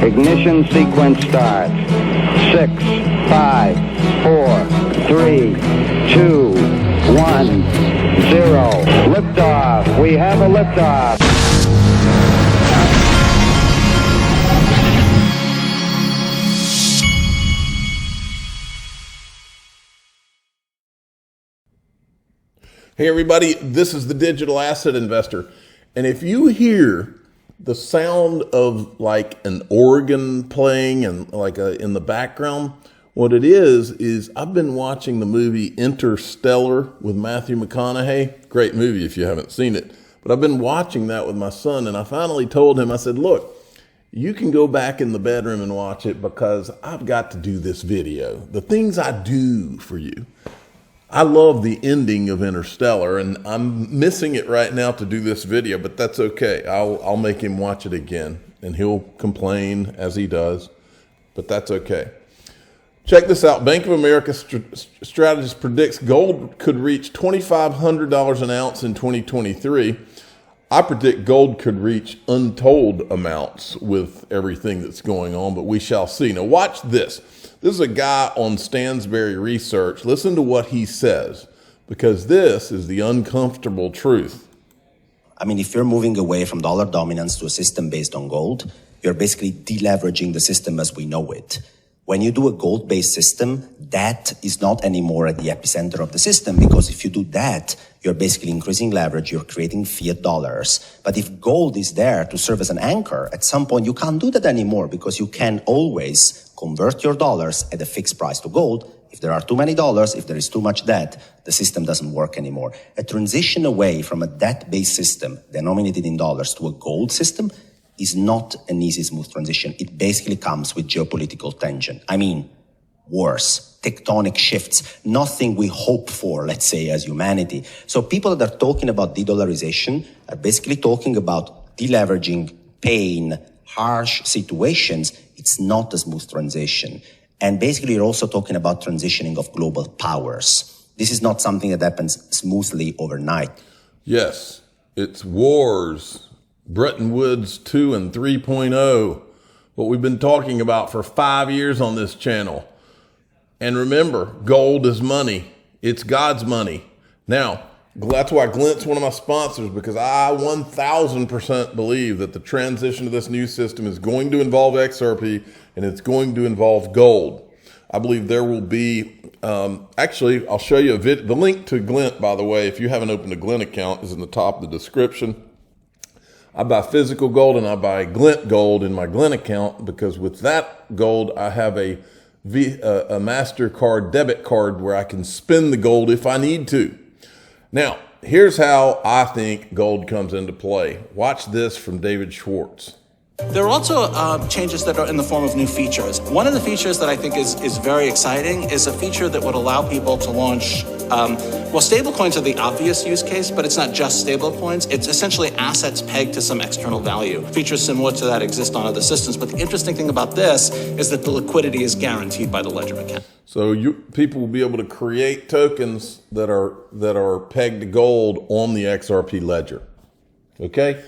Ignition sequence starts. 6, 5, 4, 3, 2, 1, 0. Liftoff. We have a liftoff. Hey everybody, this is the Digital Asset Investor. And if you hear the sound of like an organ playing and like in the background, what it is I've been watching the movie Interstellar with Matthew McConaughey. Great movie if you haven't seen it. But I've been watching that with my son, and I finally told him, I said, look, you can go back in the bedroom and watch it because I've got to do this video. The things I do for you. I love the ending of Interstellar, and I'm missing it right now to do this video, but that's okay. I'll make him watch it again, and he'll complain as he does, but that's okay. Check this out. Bank of America strategist predicts gold could reach $2,500 an ounce in 2023. I predict gold could reach untold amounts with everything that's going on, but we shall see. Now watch this. This is a guy on Stansberry Research. Listen to what he says, because this is the uncomfortable truth. I mean, if you're moving away from dollar dominance to a system based on gold, you're basically deleveraging the system as we know it. When you do a gold-based system, that is not anymore at the epicenter of the system, because if you do that, you're basically increasing leverage, you're creating fiat dollars. But if gold is there to serve as an anchor, at some point you can't do that anymore, because you can always convert your dollars at a fixed price to gold. If there are too many dollars, if there is too much debt, the system doesn't work anymore. A transition away from a debt-based system denominated in dollars to a gold system is not an easy, smooth transition. It basically comes with geopolitical tension. I mean, wars, tectonic shifts, nothing we hope for, let's say, as humanity. So people that are talking about de-dollarization are basically talking about deleveraging, pain, harsh situations. It's not a smooth transition. And basically, you're also talking about transitioning of global powers. This is not something that happens smoothly overnight. Yes, it's wars. Bretton Woods 2 and 3.0, what we've been talking about for 5 years on this channel. And remember, gold is money. It's God's money. Now, that's why Glint's one of my sponsors, because I 1000% believe that the transition to this new system is going to involve XRP and it's going to involve gold. I believe there will be, actually, I'll show you a video. The link to Glint, by the way, if you haven't opened a Glint account, is in the top of the description. I buy physical gold and I buy Glint gold in my Glint account, because with that gold, I have a MasterCard debit card where I can spend the gold if I need to. Now, here's how I think gold comes into play. Watch this from David Schwartz. There are also changes that are in the form of new features. One of the features that I think is very exciting is a feature that would allow people to launch, well, stablecoins are the obvious use case, but it's not just stablecoins. It's essentially assets pegged to some external value. Features similar to that exist on other systems, but the interesting thing about this is that the liquidity is guaranteed by the Ledger account. So people will be able to create tokens that are pegged to gold on the XRP Ledger. Okay,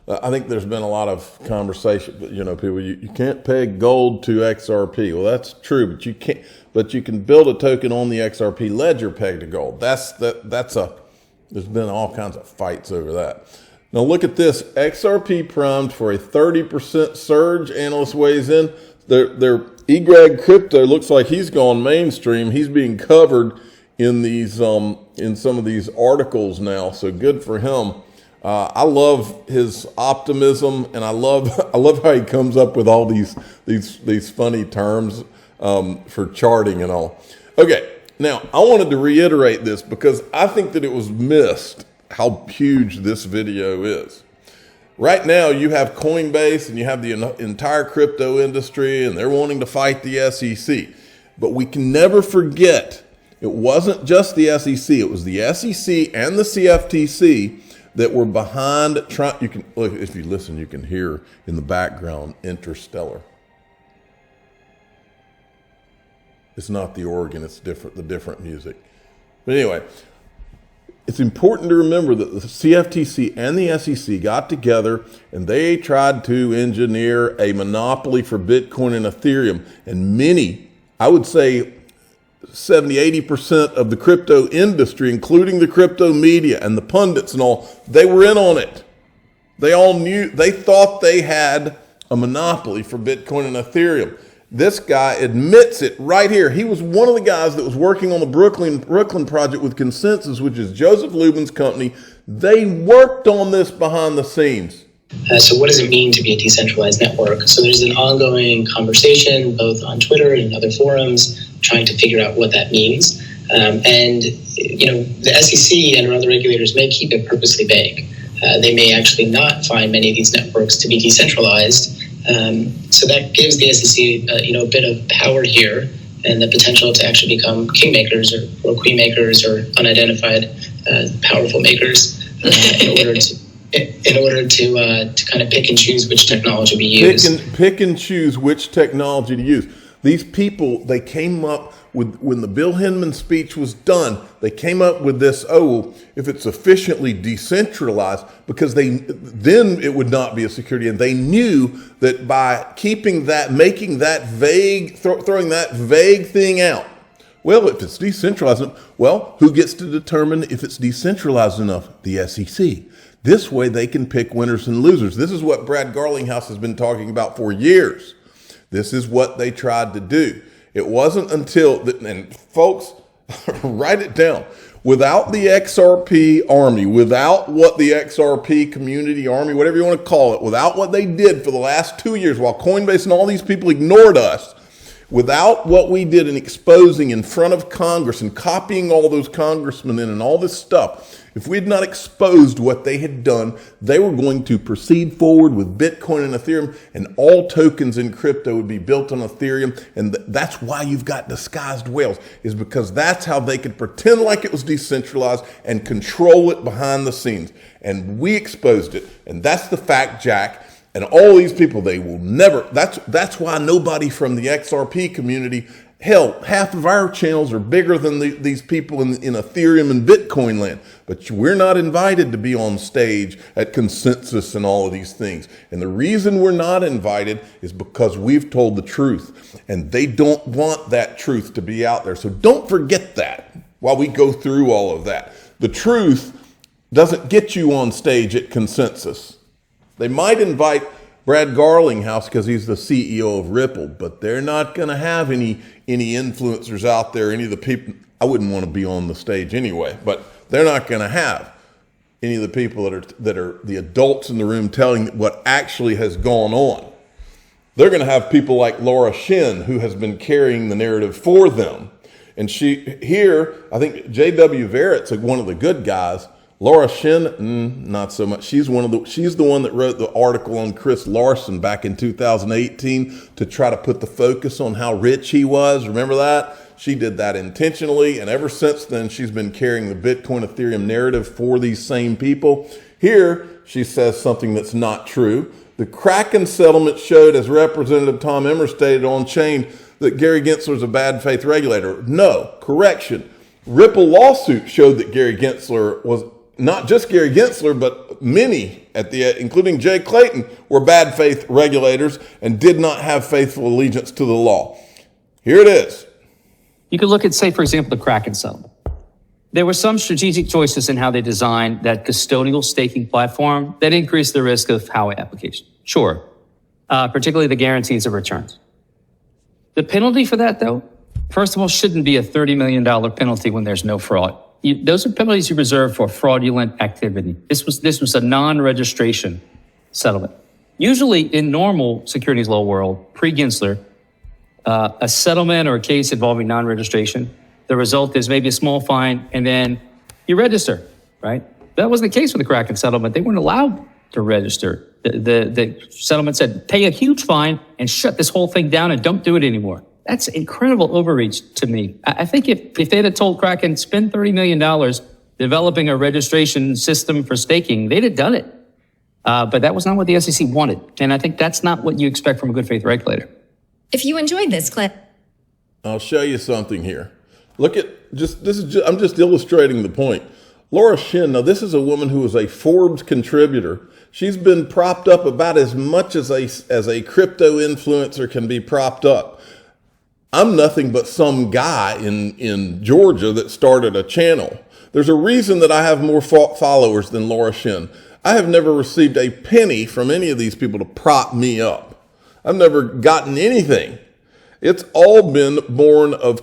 I think there's been a lot of conversation, but people, you can't peg gold to XRP. Well, that's true, but you can't. But you can build a token on the XRP Ledger pegged to gold. There's been all kinds of fights over that. Now look at this. XRP primed for a 30% surge. Analyst weighs in. Their eGreg Crypto looks like he's gone mainstream. He's being covered in these in some of these articles now. So good for him. I love his optimism, and I love how he comes up with all these funny terms for charting and all. Okay, now I wanted to reiterate this because I think that it was missed how huge this video is. Right now, you have Coinbase and you have the entire crypto industry, and they're wanting to fight the SEC. But we can never forget, it wasn't just the SEC; it was the SEC and the CFTC that were behind trying. You can look, if you listen, you can hear in the background Interstellar. It's not the organ; it's different. The different music. But anyway, it's important to remember that the CFTC and the SEC got together and they tried to engineer a monopoly for Bitcoin and Ethereum. And many, I would say 70, 80% of the crypto industry, including the crypto media and the pundits and all, they were in on it. They all knew, they thought they had a monopoly for Bitcoin and Ethereum. This guy admits it right here. He was one of the guys that was working on the Brooklyn project with Consensus, which is Joseph Lubin's company. They worked on this behind the scenes. So what does it mean to be a decentralized network? So there's an ongoing conversation, both on Twitter and other forums, trying to figure out what that means. And the SEC and other regulators may keep it purposely vague. They may actually not find many of these networks to be decentralized. So that gives the SEC, a bit of power here and the potential to actually become kingmakers or queenmakers or unidentified powerful makers in order to kind of pick and choose which technology we use. Pick and choose which technology to use. These people, they came up with, when the Bill Hinman speech was done, they came up with this, if it's sufficiently decentralized, because then it would not be a security. And they knew that by keeping that, making that vague, throwing that vague thing out, well, if it's decentralized, well, who gets to determine if it's decentralized enough? The SEC. This way they can pick winners and losers. This is what Brad Garlinghouse has been talking about for years. This is what they tried to do. It wasn't until, and folks, write it down, without the XRP army, without what the XRP community army, whatever you want to call it, without what they did for the last 2 years while Coinbase and all these people ignored us, without what we did in exposing in front of Congress and copying all those congressmen in and all this stuff, if we had not exposed what they had done, they were going to proceed forward with Bitcoin and Ethereum, and all tokens in crypto would be built on Ethereum. And that's why you've got disguised whales, is because that's how they could pretend like it was decentralized and control it behind the scenes. And we exposed it. And that's the fact, Jack. And all these people, they will never, that's why nobody from the XRP community, hell, half of our channels are bigger than these people in Ethereum and Bitcoin land. But we're not invited to be on stage at Consensus and all of these things. And the reason we're not invited is because we've told the truth. And they don't want that truth to be out there. So don't forget that while we go through all of that. The truth doesn't get you on stage at Consensus. They might invite Brad Garlinghouse because he's the CEO of Ripple, but they're not going to have any influencers out there, any of the people. I wouldn't want to be on the stage anyway, but they're not going to have any of the people that are the adults in the room telling what actually has gone on. They're going to have people like Laura Shin, who has been carrying the narrative for them. And I think J.W. Verrett's one of the good guys. Laura Shin, not so much. She's the one that wrote the article on Chris Larson back in 2018 to try to put the focus on how rich he was. Remember that? She did that intentionally, and ever since then, she's been carrying the Bitcoin Ethereum narrative for these same people. Here, she says something that's not true. The Kraken settlement showed, as Representative Tom Emmer stated on Chain, that Gary Gensler is a bad faith regulator. No, correction. Ripple lawsuit showed that Gary Gensler was, not just Gary Gensler, but many including Jay Clayton, were bad faith regulators and did not have faithful allegiance to the law. Here it is. You could look at, say, for example, the Kraken settlement. There were some strategic choices in how they designed that custodial staking platform that increased the risk of Howey application. Sure. Particularly the guarantees of returns. The penalty for that, though, first of all, shouldn't be a $30 million penalty when there's no fraud. Those are penalties you reserve for fraudulent activity. This was a non-registration settlement. Usually in normal securities law world, pre-Gensler, a settlement or a case involving non-registration, the result is maybe a small fine and then you register, right? That wasn't the case with the Kraken settlement. They weren't allowed to register. The settlement said, pay a huge fine and shut this whole thing down and don't do it anymore. That's incredible overreach to me. I think if they'd have told Kraken, spend $30 million developing a registration system for staking, they'd have done it. But that was not what the SEC wanted. And I think that's not what you expect from a good faith regulator. If you enjoyed this clip, I'll show you something here. Look at I'm just illustrating the point. Laura Shin, now this is a woman who is a Forbes contributor. She's been propped up about as much as a crypto influencer can be propped up. I'm nothing but some guy in Georgia that started a channel. There's a reason that I have more followers than Laura Shin. I have never received a penny from any of these people to prop me up. I've never gotten anything. It's all been born of,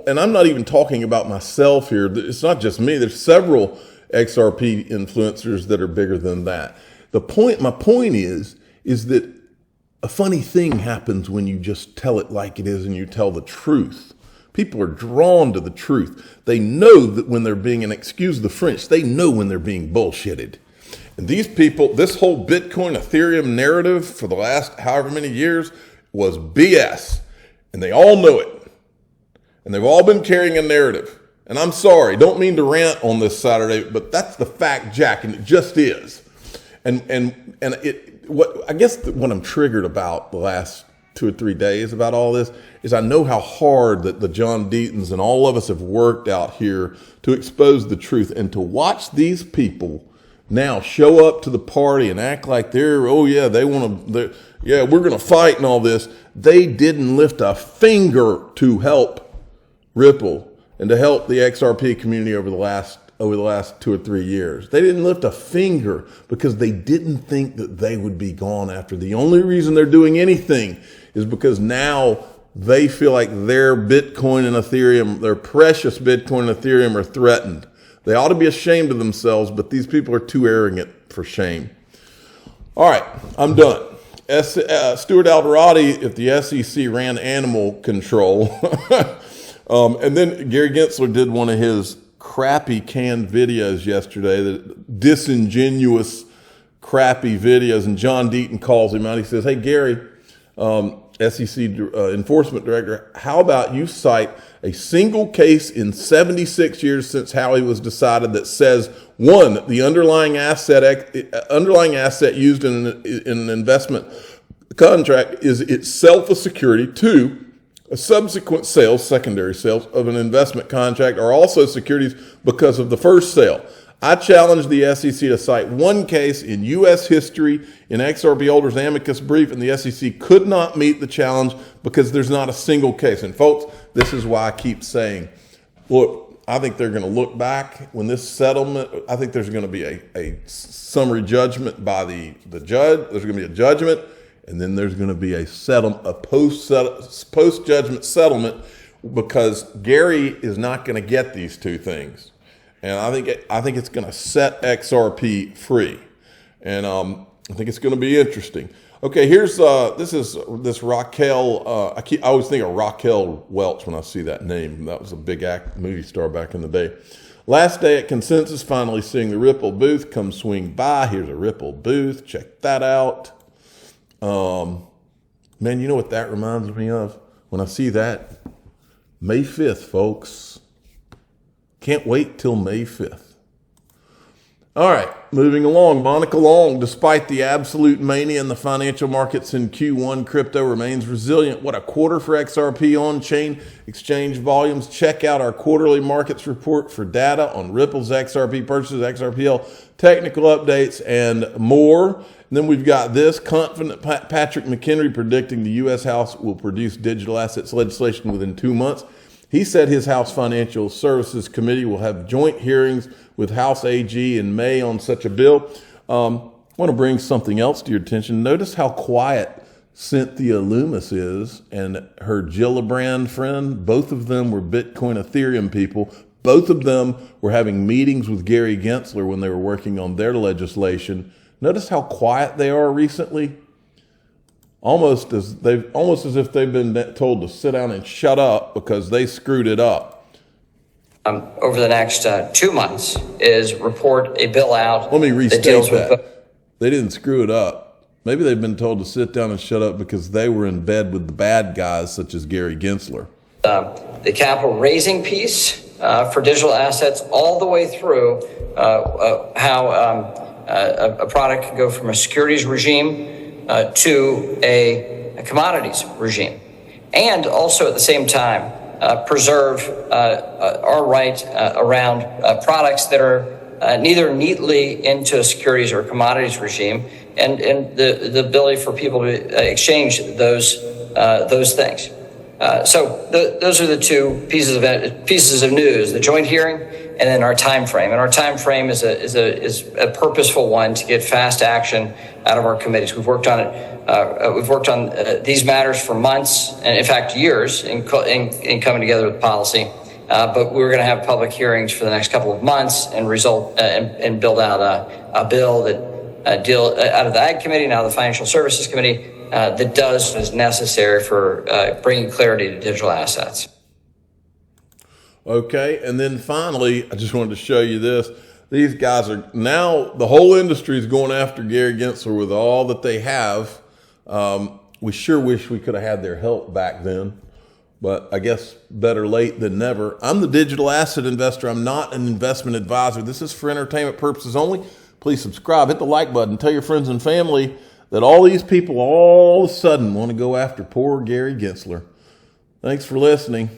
and I'm not even talking about myself here. It's not just me. There's several XRP influencers that are bigger than that. My point is that a funny thing happens when you just tell it like it is and you tell the truth. People are drawn to the truth. They know that when they're being, and excuse the French, they know when they're being bullshitted. And these people, this whole Bitcoin, Ethereum narrative for the last however many years was BS. And they all know it. And they've all been carrying a narrative. And I'm sorry, don't mean to rant on this Saturday, but that's the fact, Jack, and it just is. I guess what I'm triggered about the last 2 or 3 days about all this is I know how hard that the John Deatons and all of us have worked out here to expose the truth, and to watch these people now show up to the party and act like they're, we're going to fight and all this. They didn't lift a finger to help Ripple and to help the XRP community over the last 2 or 3 years. They didn't lift a finger because they didn't think that they would be gone after. The only reason they're doing anything is because now they feel like their Bitcoin and Ethereum, their precious Bitcoin and Ethereum are threatened. They ought to be ashamed of themselves, but these people are too arrogant for shame. All right, I'm done. Stuart Alderati, if the SEC ran animal control, and then Gary Gensler did one of his crappy canned videos yesterday, the disingenuous, crappy videos, and John Deaton calls him out. He says, hey, Gary, SEC enforcement director, how about you cite a single case in 76 years since Howey was decided that says, one, the underlying asset used in an investment contract is itself a security. Two, a subsequent sales, secondary sales of an investment contract are also securities because of the first sale. I challenge the SEC to cite one case in U.S. history in XRP holders' amicus brief, and the SEC could not meet the challenge because there's not a single case. And folks, this is why I keep saying, look, I think they're going to look back when this settlement, I think there's going to be a summary judgment by the judge. There's going to be a judgment, and then there's going to be a post-judgment settlement, because Gary is not going to get these two things. And I think it's going to set XRP free, and I think it's going to be interesting. Okay, here's this Raquel. I always think of Raquel Welch when I see that name. That was a big movie star back in the day. Last day at Consensus, finally seeing the Ripple booth. Come swing by. Here's a Ripple booth. Check that out. Man, you know what that reminds me of when I see that? May 5th, folks. Can't wait till May 5th. All right, moving along. Monica Long, despite the absolute mania in the financial markets in Q1, crypto remains resilient. What a quarter for XRP on-chain exchange volumes. Check out our quarterly markets report for data on Ripple's XRP purchases, XRPL, technical updates, and more. And then we've got this. Confident Patrick McHenry predicting the U.S. House will produce digital assets legislation within 2 months. He said his House Financial Services Committee will have joint hearings with House AG in May on such a bill. I want to bring something else to your attention. Notice how quiet Cynthia Loomis is and her Gillibrand friend. Both of them were Bitcoin Ethereum people. Both of them were having meetings with Gary Gensler when they were working on their legislation. Notice how quiet they are recently. Almost as if they've been told to sit down and shut up because they screwed it up. Over the next 2 months is report a bill out. Let me restate that. They didn't screw it up. Maybe they've been told to sit down and shut up because they were in bed with the bad guys such as Gary Gensler. The capital raising piece for digital assets all the way through how a product can go from a securities regime to a commodities regime, and also at the same time preserve our right around products that are neither neatly into a securities or commodities regime, and the ability for people to exchange those things. So those are the two pieces of news: the joint hearing, and then our time frame. And our time frame is a purposeful one to get fast action out of our committees. We've worked on it. We've worked on these matters for months, and in fact years, in coming together with policy. But we're going to have public hearings for the next couple of months and build out a bill that deal out of the Ag Committee, now the Financial Services Committee, that does what is necessary for bringing clarity to digital assets. Okay, and then finally, I just wanted to show you this. These guys are now, the whole industry is going after Gary Gensler with all that they have. We sure wish we could have had their help back then, but I guess better late than never. I'm the digital asset investor. I'm not an investment advisor. This is for entertainment purposes only. Please subscribe, hit the like button, tell your friends and family that all these people all of a sudden want to go after poor Gary Gensler. Thanks for listening.